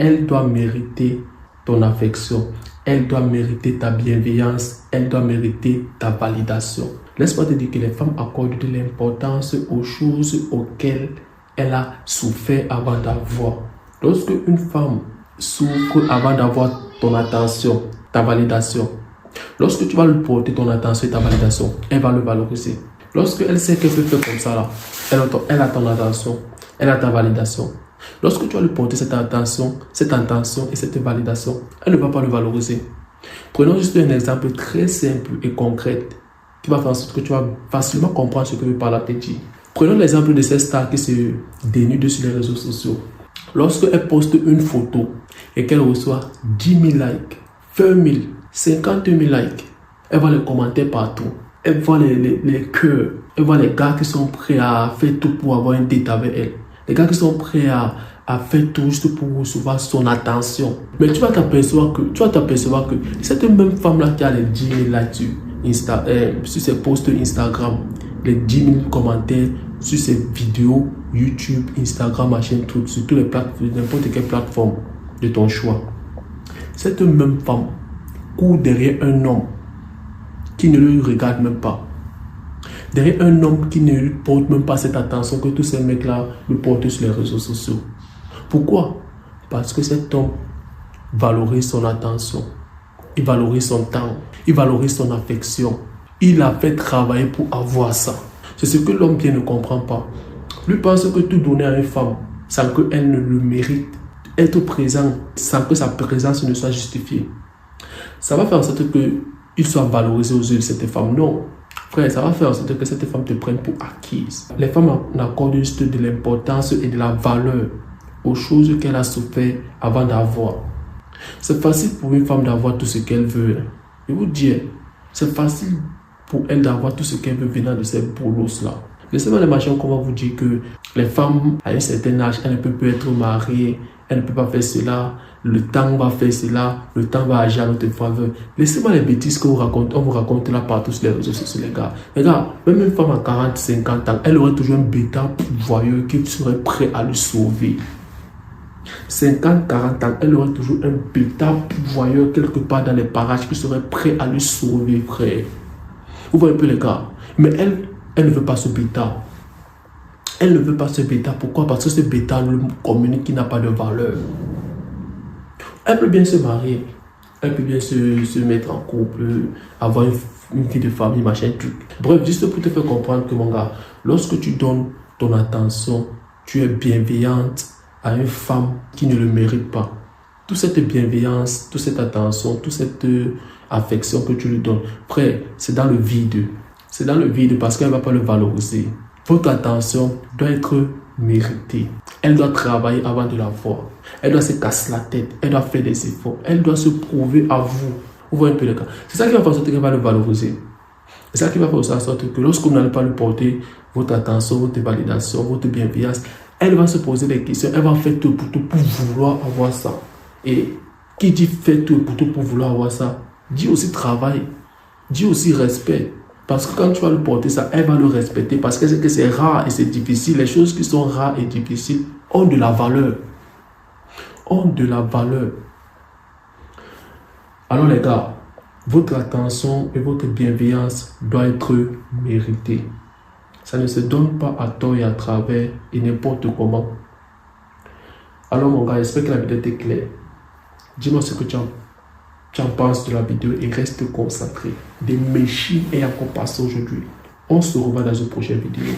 elle doit mériter ton affection. Elle doit mériter ta bienveillance. Elle doit mériter ta validation. Laisse-moi te dire que les femmes accordent de l'importance aux choses auxquelles elle a souffert avant d'avoir. Lorsque une femme souffre avant d'avoir ton attention, ta validation, lorsque tu vas lui porter ton attention et ta validation, elle va le valoriser. Lorsque elle sait qu'elle peut faire comme ça, là, elle a ton attention, elle a ta validation. Lorsque tu vas lui porter cette attention et cette validation, elle ne va pas le valoriser. Prenons juste un exemple très simple et concret qui va faire en sorte que tu vas facilement comprendre ce que je parle à te dire. Prenons l'exemple de cette star qui se dénude sur les réseaux sociaux. Lorsqu'elle poste une photo et qu'elle reçoit 10 000 likes, 20 000, 50 000 likes, elle voit les commentaires partout. Elle voit les cœurs. Elle voit les gars qui sont prêts à faire tout pour avoir un date avec elle. Les gars qui sont prêts à faire tout juste pour recevoir son attention. Mais tu vas t'apercevoir que cette même femme-là qui a les 10 000 likes sur ses posts Instagram, les 10 000 commentaires sur ses vidéos YouTube, Instagram, machin, tout, sur toutes les plateformes, n'importe quelle plateforme de ton choix. Cette même femme court derrière un homme qui ne le regarde même pas. Derrière un homme qui ne lui porte même pas cette attention que tous ces mecs-là lui portent sur les réseaux sociaux. Pourquoi? Parce que cet homme valorise son attention, il valorise son temps, il valorise son affection. Il a fait travailler pour avoir ça. C'est ce que l'homme bien ne comprend pas. Lui pense que tout donner à une femme sans qu'elle ne le mérite, être présent sans que sa présence ne soit justifiée, ça va faire en sorte qu'il soit valorisé aux yeux de cette femme. Non. Frère, ça va faire en sorte que cette femme te prenne pour acquise. Les femmes accordent juste de l'importance et de la valeur aux choses qu'elle a souffert avant d'avoir. C'est facile pour une femme d'avoir tout ce qu'elle veut. Je vous dis, c'est facile pour elle d'avoir tout ce qu'elle veut venant de ces boulots-là. Laissez-moi l'imaginer qu'on va vous dire que les femmes à un certain âge, elles ne peuvent plus être mariées, elles ne peuvent pas faire cela, le temps va faire cela, le temps va agir à notre faveur. Laissez-moi les bêtises qu'on vous raconte là partout sur les réseaux sociaux, les gars. Les gars, même une femme à 40, 50 ans, elle aurait toujours un bêta pourvoyeur qui serait prêt à le sauver. 50, 40 ans, elle aurait toujours un bêta pourvoyeur quelque part dans les parages qui serait prêt à le sauver, frère. Vous voyez un peu les gars. Mais elle ne veut pas ce bêta. Elle ne veut pas ce bêta. Pourquoi? Parce que ce bêta le communique qui n'a pas de valeur. Elle peut bien se marier. Elle peut bien se mettre en couple, avoir une vie de famille, machin, truc. Bref, juste pour te faire comprendre que mon gars, lorsque tu donnes ton attention, tu es bienveillante à une femme qui ne le mérite pas. Toute cette bienveillance, toute cette attention, toute cette affection que tu lui donnes, frère, c'est dans le vide. C'est dans le vide parce qu'elle ne va pas le valoriser. Votre attention doit être méritée. Elle doit travailler avant de l'avoir. Elle doit se casser la tête. Elle doit faire des efforts. Elle doit se prouver à vous. Vous voyez un peu le cas. C'est ça qui va faire en sorte qu'elle va le valoriser. C'est ça qui va faire en sorte que lorsque vous n'allez pas lui porter votre attention, votre validation, votre bienveillance, elle va se poser des questions. Elle va faire tout pour vouloir avoir ça. Et qui dit fait tout pour vouloir avoir ça, dit aussi travail, dit aussi respect. Parce que quand tu vas lui porter ça, elle va le respecter parce que c'est rare et c'est difficile. Les choses qui sont rares et difficiles ont de la valeur. Ont de la valeur. Alors les gars, votre attention et votre bienveillance doivent être méritées. Ça ne se donne pas à tort et à travers et n'importe comment. Alors mon gars, j'espère que la vidéo était claire. Dis-moi ce que tu en penses de la vidéo et reste concentré. Des machines et à passer aujourd'hui. On se revoit dans une prochaine vidéo.